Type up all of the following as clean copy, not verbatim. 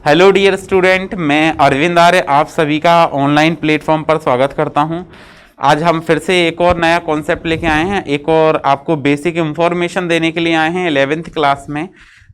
Hello dear student, मैं अरविंद आर्य आप सभी का ऑनलाइन प्लेटफॉर्म पर स्वागत करता हूं। आज हम फिर से एक और नया कॉन्सेप्ट लेके आए हैं, एक और आपको बेसिक इंफॉर्मेशन देने के लिए आए हैं 11th क्लास में।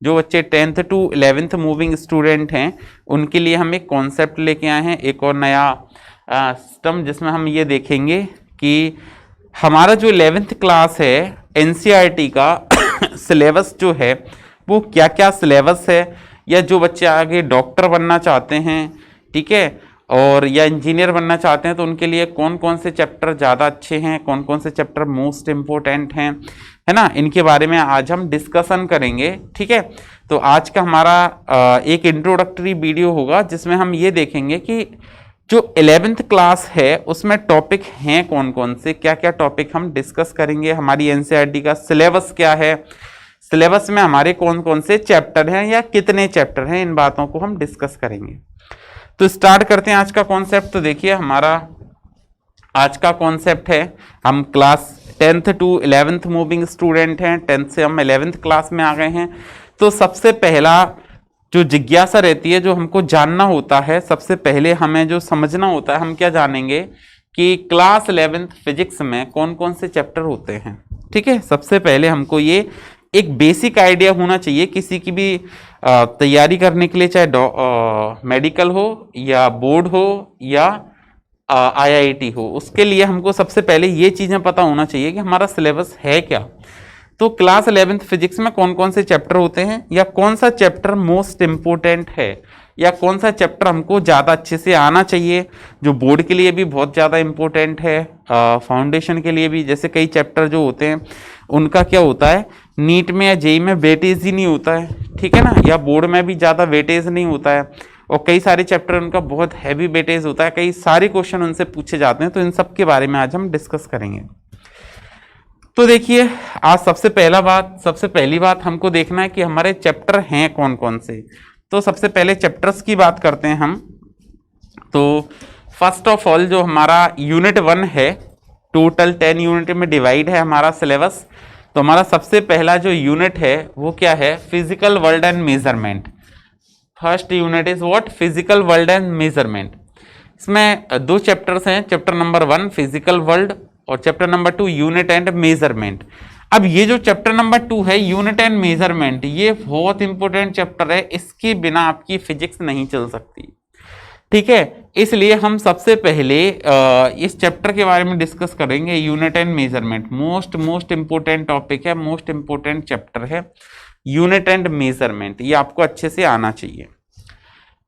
जो बच्चे 10th to 11th moving student हैं उनके लिए हम एक कॉन्सेप्ट लेके आए हैं, एक और नया सिस्टम, जिसमें हम ये देखेंगे कि हमारा जो 11th क्लास है एनसीईआरटी का सिलेबस जो है वो क्या क्या सिलेबस है, या जो बच्चे आगे डॉक्टर बनना चाहते हैं, ठीक है, और या इंजीनियर बनना चाहते हैं तो उनके लिए कौन कौन से चैप्टर ज़्यादा अच्छे हैं, कौन कौन से चैप्टर मोस्ट इम्पोर्टेंट हैं, है ना, इनके बारे में आज हम डिस्कशन करेंगे। ठीक है, तो आज का हमारा एक इंट्रोडक्टरी वीडियो होगा जिसमें हम ये देखेंगे कि जो 11th क्लास है उसमें टॉपिक हैं कौन कौन से, क्या क्या टॉपिक हम डिस्कस करेंगे, हमारी एनसीईआरटी का सिलेबस क्या है, सिलेबस में हमारे कौन कौन से चैप्टर हैं या कितने चैप्टर हैं, इन बातों को हम डिस्कस करेंगे। तो स्टार्ट करते हैं आज का कॉन्सेप्ट। तो देखिए हमारा आज का कॉन्सेप्ट है, हम class 10th to 11th moving student हैं, 10th से हम 11th क्लास में आ गए हैं। तो सबसे पहला जो जिज्ञासा रहती है, जो हमको जानना होता है, सबसे पहले हमें जो समझना होता है, हम क्या जानेंगे कि क्लास 11th फिजिक्स में कौन कौन से चैप्टर होते हैं। ठीक है, सबसे पहले हमको ये एक बेसिक आइडिया होना चाहिए किसी की भी तैयारी करने के लिए, चाहे मेडिकल हो या बोर्ड हो या आईआईटी हो, उसके लिए हमको सबसे पहले ये चीज़ें पता होना चाहिए कि हमारा सिलेबस है क्या। तो क्लास 11th फिजिक्स में कौन कौन से चैप्टर होते हैं, या कौन सा चैप्टर मोस्ट इम्पोर्टेंट है, या कौन सा चैप्टर हमको ज़्यादा अच्छे से आना चाहिए, जो बोर्ड के लिए भी बहुत ज़्यादा इम्पोर्टेंट है, फाउंडेशन के लिए भी। जैसे कई चैप्टर जो होते हैं उनका क्या होता है, नीट में या जेई में वेटेज ही नहीं होता है, ठीक है ना, या बोर्ड में भी ज़्यादा वेटेज नहीं होता है, और कई सारे चैप्टर उनका बहुत हैवी वेटेज होता है, कई सारे क्वेश्चन उनसे पूछे जाते हैं। तो इन सब के बारे में आज हम डिस्कस करेंगे। तो देखिए आज सबसे पहली बात हमको देखना है कि हमारे चैप्टर हैं कौन कौन से। तो सबसे पहले चैप्टर्स की बात करते हैं हम। तो फर्स्ट ऑफ ऑल जो हमारा यूनिट 1 है, टोटल 10 यूनिट में डिवाइड है हमारा सिलेबस। तो हमारा सबसे पहला जो यूनिट है वो क्या है, physical world and measurement. First unit is what, physical world and measurement. इसमें दो चैप्टर्स हैं, चैप्टर नंबर 1 फिजिकल वर्ल्ड और chapter number 2 unit and measurement. अब ये जो चैप्टर नंबर 2 है यूनिट एंड मेजरमेंट, ये बहुत इंपॉर्टेंट चैप्टर है, इसके बिना आपकी फिजिक्स नहीं चल सकती। ठीक है, इसलिए हम सबसे पहले इस चैप्टर के बारे में डिस्कस करेंगे। Unit and measurement most important topic है, मोस्ट इंपोर्टेंट चैप्टर है यूनिट एंड मेजरमेंट, ये आपको अच्छे से आना चाहिए।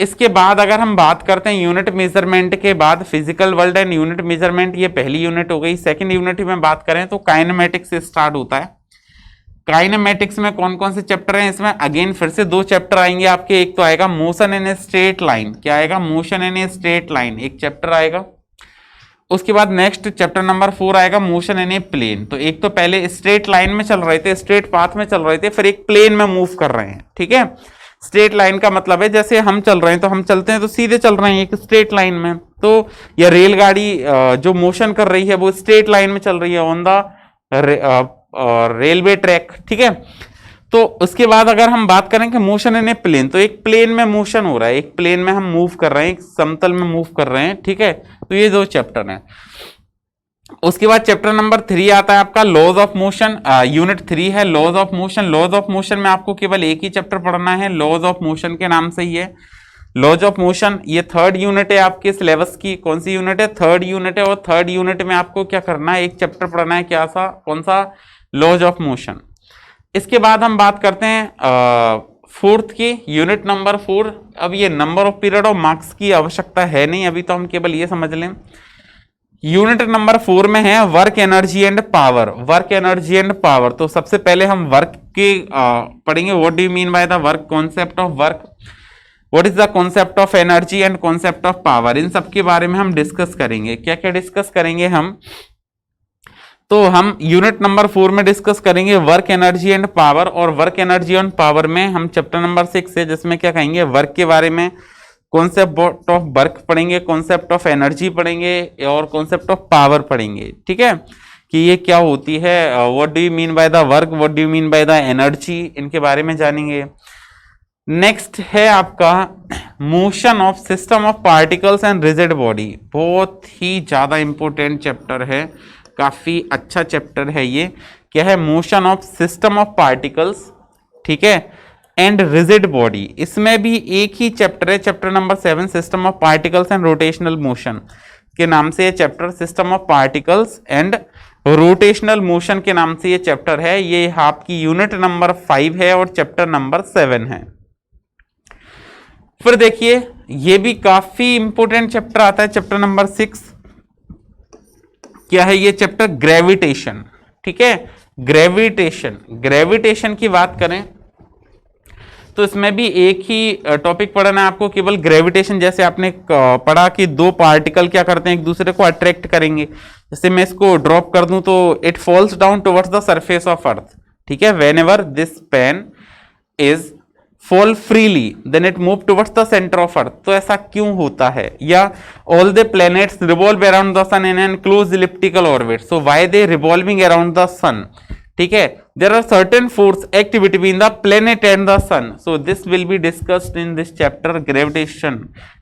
इसके बाद अगर हम बात करते हैं यूनिट मेजरमेंट के बाद physical world and unit measurement, ये पहली यूनिट हो गई। सेकंड यूनिट में बात करें तो काइनेमेटिक्स से स्टार्ट होता है। काइनेमेटिक्स में कौन कौन से चैप्टर हैं, इसमें अगेन फिर से दो चैप्टर आएंगे आपके। एक तो आएगा motion in a straight line, क्या आएगा, motion in a straight line, एक चैप्टर आएगा। उसके बाद नेक्स्ट चैप्टर नंबर 4 आएगा मोशन इन ए प्लेन। तो एक तो पहले स्ट्रेट लाइन में चल रहे थे, स्ट्रेट पाथ में चल रहे थे, फिर एक प्लेन में मूव कर रहे हैं। ठीक है, स्ट्रेट लाइन का मतलब है जैसे हम चल रहे हैं तो हम चलते हैं तो सीधे चल रहे हैं एक स्ट्रेट लाइन में, तो या रेलगाड़ी जो मोशन कर रही है वो स्ट्रेट लाइन में चल रही है ऑन द रेलवे ट्रैक। ठीक है, तो उसके बाद अगर हम बात करें कि मोशन इन ए प्लेन, तो एक प्लेन में मोशन हो रहा है, एक प्लेन में हम मूव कर रहे हैं, एक समतल में मूव कर रहे हैं। ठीक है, तो ये दो चैप्टर हैं। उसके बाद चैप्टर नंबर 3 आता है आपका लॉज ऑफ मोशन। यूनिट 3 है laws of motion. Laws of motion में आपको केवल एक ही चैप्टर पढ़ना है, लॉज ऑफ मोशन के नाम से ही है लॉज ऑफ मोशन। ये थर्ड यूनिट है आपके सिलेबस की। कौन सी यूनिट है, थर्ड यूनिट है, और थर्ड यूनिट में आपको क्या करना है, एक चैप्टर पढ़ना है, क्या सा, कौन सा, लॉज ऑफ मोशन। इसके बाद हम बात करते हैं फोर्थ की, यूनिट नंबर 4। अब ये नंबर ऑफ पीरियड और मार्क्स की आवश्यकता है नहीं, अभी तो हम केवल ये समझ लें। यूनिट नंबर 4 में है work energy and power. Work energy and power, तो सबसे पहले हम वर्क के पढ़ेंगे। What do you mean by the work, concept of work, what is the concept of energy and concept of power, इन सब के बारे में हम डिस्कस करेंगे। क्या क्या डिस्कस करेंगे हम, तो हम यूनिट नंबर 4 में डिस्कस करेंगे वर्क एनर्जी एंड पावर, और वर्क एनर्जी एंड पावर में हम चैप्टर नंबर 6 है जिसमें क्या कहेंगे, वर्क के बारे में, कॉन्सेप्ट ऑफ वर्क पढ़ेंगे, कॉन्सेप्ट ऑफ एनर्जी पढ़ेंगे, और कॉन्सेप्ट ऑफ पावर पढ़ेंगे। ठीक है, कि ये क्या होती है, what do you mean by the work, what do you mean by the energy, इनके बारे में जानेंगे। नेक्स्ट है आपका motion of system of particles and rigid body, बहुत ही ज़्यादा इंपॉर्टेंट चैप्टर है, काफ़ी अच्छा चैप्टर है ये। क्या है? Motion of system of particles, ठीक है, एंड रिजिड बॉडी। इसमें भी एक ही चैप्टर है, chapter number 7, system of particles and rotational motion के नाम से ये chapter, system of particles and rotational motion के नाम से ये चैप्टर है। ये आपकी यूनिट नंबर 5 है और चैप्टर नंबर 7 है। फिर देखिए ये भी काफी इंपॉर्टेंट चैप्टर आता है, चैप्टर नंबर 6। क्या है ये चैप्टर? ग्रेविटेशन, ठीक है, ग्रेविटेशन। ग्रेविटेशन की बात करें तो इसमें भी एक ही टॉपिक पढ़ना है आपको, केवल ग्रेविटेशन। जैसे आपने पढ़ा कि दो पार्टिकल क्या करते हैं, एक दूसरे को अट्रैक्ट करेंगे। जैसे मैं इसको ड्रॉप कर दूं तो it falls down towards the surface of earth, ठीक है। Whenever this pen is fall freely then it move towards the centre of earth. तो ऐसा क्यों होता है? या all the planets revolve around the sun in an close elliptical orbit, so why they revolving around the sun, ठीक है। There are certain force act between the planet and the sun, so this will be discussed in this chapter gravitation,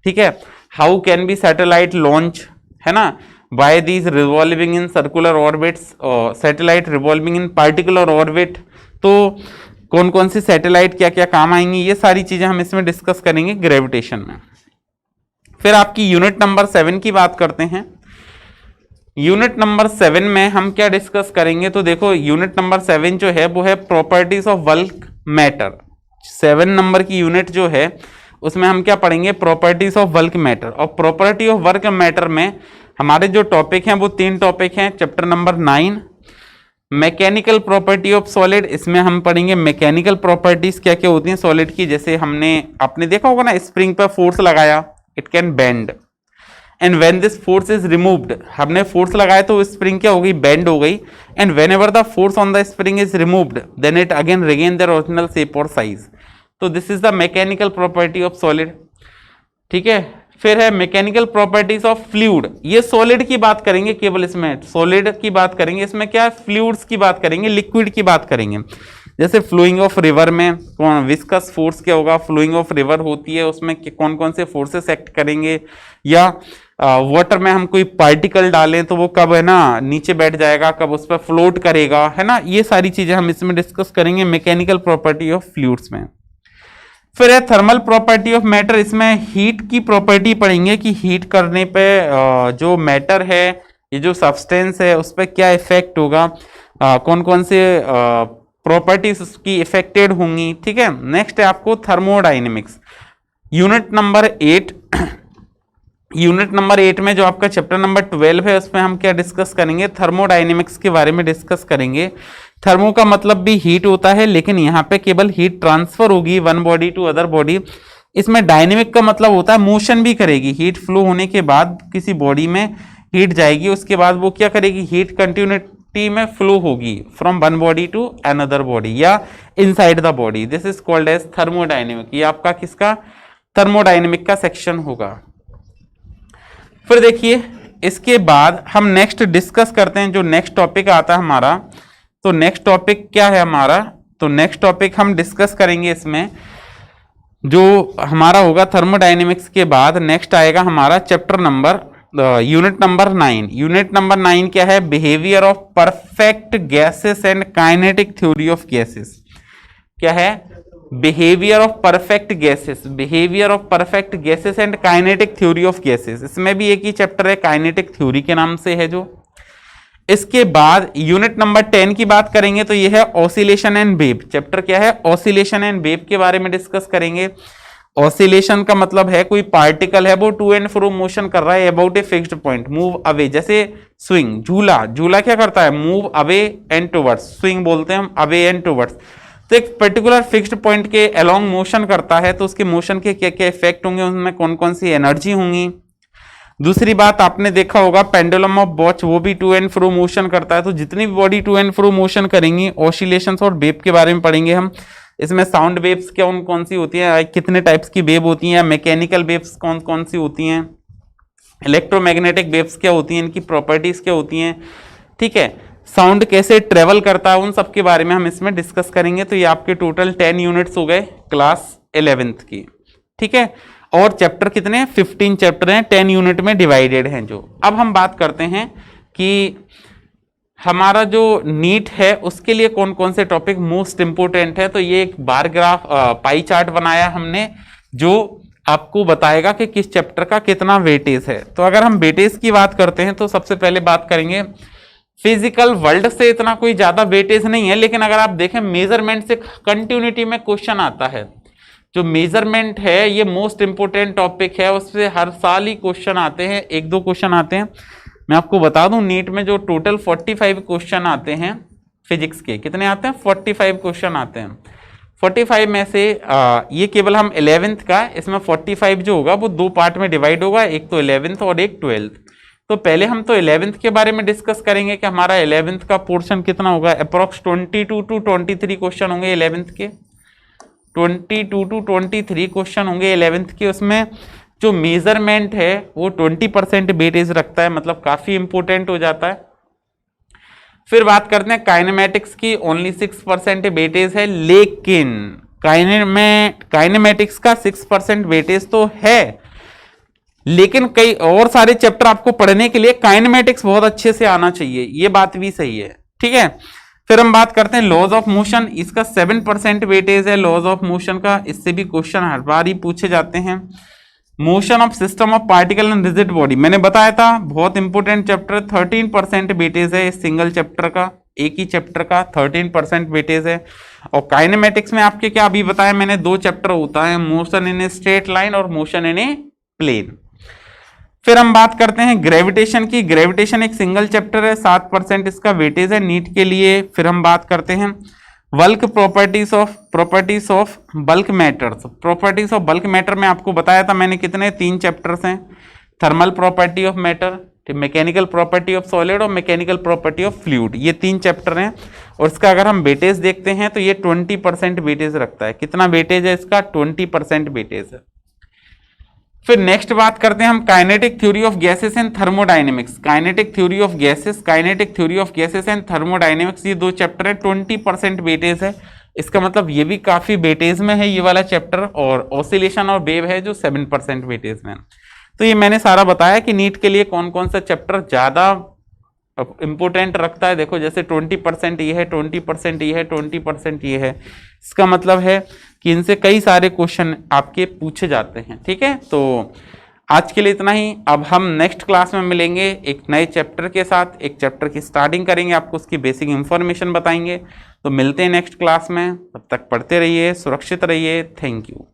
ठीक है। How can be satellite launch, है ना, by these revolving in circular orbits, satellite revolving in particular orbit. तो कौन कौन सी satellite क्या क्या काम आएंगी, ये सारी चीजें हम इसमें डिस्कस करेंगे ग्रेविटेशन में। फिर आपकी यूनिट नंबर 7 की बात करते हैं। यूनिट नंबर 7 में हम क्या डिस्कस करेंगे? तो देखो यूनिट नंबर 7 जो है वो है properties of bulk matter. 7 number की यूनिट जो है उसमें हम क्या पढ़ेंगे? Properties of bulk matter. और प्रॉपर्टी ऑफ बल्क मैटर में हमारे जो टॉपिक हैं वो 3 टॉपिक हैं। Chapter number 9 mechanical property of solid, इसमें हम पढ़ेंगे मैकेनिकल प्रॉपर्टीज क्या क्या होती हैं सॉलिड की। जैसे आपने देखा होगा ना, स्प्रिंग पर फोर्स लगाया, it can bend, and when this force is removed, हमने फोर्स लगाया तो स्प्रिंग क्या हो गई? बेंड हो गई। And whenever the force on the spring is removed then it again regain their original shape और साइज। तो this is the mechanical property of solid, ठीक है। फिर है मैकेनिकल प्रॉपर्टीज ऑफ फ्लूइड, ये सॉलिड की बात करेंगे केवल, इसमें सॉलिड की बात करेंगे। इसमें क्या है? फ्लूइड्स की बात करेंगे, लिक्विड की बात करेंगे। जैसे फ्लोइंग ऑफ रिवर में कौन विस्कस फोर्स क्या होगा? फ्लोइंग ऑफ रिवर होती है, उसमें कौन कौन से फोर्सेस एक्ट करेंगे। या वाटर में हम कोई पार्टिकल डालें तो वो कब, है ना, नीचे बैठ जाएगा, कब उस पर फ्लोट करेगा, है ना। ये सारी चीजें हम इसमें डिस्कस करेंगे मैकेनिकल प्रॉपर्टी ऑफ फ्लूइड्स में। फिर है थर्मल प्रॉपर्टी ऑफ मैटर, इसमें हीट की प्रॉपर्टी पढ़ेंगे कि हीट करने पे जो मैटर है, ये जो सब्सटेंस है, उस पर क्या इफेक्ट होगा, कौन कौन से प्रॉपर्टीज उसकी इफेक्टेड होंगी, ठीक है। नेक्स्ट है आपको thermodynamics, unit number 8। Unit number 8 में जो आपका चैप्टर नंबर 12 है उसमें हम क्या डिस्कस करेंगे? थर्मोडाइनेमिक्स के बारे में डिस्कस करेंगे। थर्मो का मतलब भी हीट होता है, लेकिन यहाँ पे केवल हीट ट्रांसफर होगी one body to other body. इसमें डायनेमिक का मतलब होता है मोशन भी करेगी, हीट फ्लो होने के बाद किसी बॉडी में हीट जाएगी, उसके बाद वो क्या करेगी? हीट कंटिन्यूटी में फ्लो होगी from one body to another body या inside the body. This is called as thermodynamic. ये आपका किसका? थर्मोडाइनेमिक का सेक्शन होगा। फिर देखिए इसके बाद हम नेक्स्ट डिस्कस करते हैं, जो नेक्स्ट टॉपिक आता है हमारा। तो नेक्स्ट टॉपिक क्या है हमारा? तो नेक्स्ट टॉपिक हम डिस्कस करेंगे, इसमें जो हमारा होगा थर्मोडायनेमिक्स के बाद नेक्स्ट आएगा हमारा chapter number unit number 9। Unit number 9 क्या है? Behaviour of perfect gases and kinetic theory of gases. क्या है? Behaviour of perfect gases, behaviour of perfect gases and kinetic theory of gases. इसमें भी एक ही चैप्टर है, काइनेटिक थ्योरी के नाम से है जो। इसके बाद यूनिट नंबर 10 की बात करेंगे तो यह है ऑसिलेशन एंड वेव। चैप्टर क्या है? ऑसिलेशन एंड वेव के बारे में डिस्कस करेंगे। ऑसिलेशन का मतलब है कोई पार्टिकल है वो टू एंड फ्रो मोशन कर रहा है about a fixed point, move away. जैसे स्विंग, झूला, झूला क्या करता है? Move away and towards, swing बोलते हैं हम, अवे एंड टुवर्ड्स। तो एक पर्टिकुलर फिक्स्ड पॉइंट के अलोंग मोशन करता है, तो उसके मोशन के क्या क्या इफेक्ट होंगे, उनमें कौन कौन सी एनर्जी होंगी। दूसरी बात आपने देखा होगा पेंडुलम ऑफ बॉच, वो भी टू एंड फ्रो मोशन करता है। तो जितनी भी body to and fro motion करेंगी, ऑसिलेशंस और वेव के बारे में पढ़ेंगे हम। इसमें साउंड वेव्स कौन कौन सी होती हैं, कितने टाइप्स की वेव होती हैं, मैकेनिकल वेव्स कौन कौन सी होती हैं, इलेक्ट्रोमैग्नेटिक वेव्स क्या होती हैं, इनकी प्रॉपर्टीज क्या होती हैं, ठीक है, साउंड कैसे ट्रेवल करता है, उन सब के बारे में हम इसमें डिस्कस करेंगे। तो ये आपके टोटल 10 यूनिट्स हो गए क्लास 11th की, ठीक है। और चैप्टर कितने हैं, 15 चैप्टर हैं, 10 यूनिट में डिवाइडेड हैं जो। अब हम बात करते हैं कि हमारा जो नीट है उसके लिए कौन कौन से टॉपिक मोस्ट इंपोर्टेंट है। तो ये एक बार ग्राफ पाई चार्ट बनाया हमने जो आपको बताएगा कि किस चैप्टर का कितना वेटेज है। तो अगर हम वेटेज की बात करते हैं तो सबसे पहले बात करेंगे फिजिकल वर्ल्ड से इतना कोई ज्यादा वेटेज नहीं है, लेकिन अगर आप देखें मेजरमेंट से कंटिन्यूटी में क्वेश्चन आता है। जो मेजरमेंट है ये मोस्ट इंपोर्टेंट टॉपिक है, उससे हर साल ही क्वेश्चन आते हैं, एक दो क्वेश्चन आते हैं। मैं आपको बता दूं नीट में जो टोटल 45 क्वेश्चन आते हैं फिजिक्स के, कितने आते हैं, 45 क्वेश्चन आते हैं। 45 में से ये केवल हम 11th का, इसमें 45 जो होगा वो दो पार्ट में डिवाइड होगा, एक तो 11th और एक 12th। तो पहले हम तो 11th के बारे में डिस्कस करेंगे कि हमारा 11th का पोर्शन कितना होगा। अप्रोक्स 22 टू 23 क्वेश्चन होंगे 11th के, 22 टू 23 क्वेश्चन होंगे 11th के। उसमें जो मेजरमेंट है वो 20% वेटेज रखता है, मतलब काफी इंपोर्टेंट हो जाता है। फिर बात करते हैं काइनेमेटिक्स की, ओनली 6% वेटेज है, लेकिन काइनेमेटिक्स का 6% वेटेज तो है, लेकिन कई और सारे चैप्टर आपको पढ़ने के लिए काइनेमेटिक्स बहुत अच्छे से आना चाहिए, ये बात भी सही है, ठीक है। फिर हम बात करते हैं लॉज ऑफ मोशन, इसका 7% वेटेज है लॉज ऑफ मोशन का, इससे भी क्वेश्चन हर बार ही पूछे जाते हैं। Motion of system of particle and rigid body, मैंने बताया था बहुत इंपोर्टेंट चैप्टर, 13% वेटेज है इस सिंगल चैप्टर का, एक ही चैप्टर का 13% वेटेज है। और काइनेमेटिक्स में आपके क्या अभी बताया मैंने, दो चैप्टर होता है, motion in a straight line और मोशन इन ए प्लेन। फिर हम बात करते हैं ग्रेविटेशन की, ग्रेविटेशन एक सिंगल चैप्टर है, 7% इसका वेटेज है नीट के लिए। फिर हम बात करते हैं bulk properties of bulk matters, properties of bulk matter में आपको बताया था मैंने कितने, 3 चैप्टर्स हैं, thermal property of matter, mechanical property of solid और मैकेनिकल प्रॉपर्टी ऑफ फ्लूइड, ये 3 चैप्टर हैं। और इसका अगर हम वेटेज देखते हैं तो ये 20% वेटेज रखता है। कितना वेटेज है इसका, 20% वेटेज है। फिर नेक्स्ट बात करते हैं हम kinetic theory of gases and thermodynamics, kinetic theory of gases, kinetic theory of gases and thermodynamics, ये 2 चैप्टर है, 20% वेटेज है। इसका मतलब ये भी काफी वेटेज में है ये वाला चैप्टर। और ऑसिलेशन और वेव है जो 7% वेटेज में। तो ये मैंने सारा बताया कि नीट के लिए कौन कौन सा चैप्टर ज्यादा इंपोर्टेंट रखता है। देखो जैसे 20% ये है, 20% ये है, 20% ये है, इसका मतलब है कि इनसे कई सारे क्वेश्चन आपके पूछे जाते हैं, ठीक है। तो आज के लिए इतना ही, अब हम नेक्स्ट क्लास में मिलेंगे एक नए चैप्टर के साथ, एक चैप्टर की स्टार्टिंग करेंगे, आपको उसकी बेसिक इंफॉर्मेशन बताएंगे। तो मिलते हैं नेक्स्ट क्लास में, तब तक पढ़ते रहिए, सुरक्षित रहिए, थैंक यू।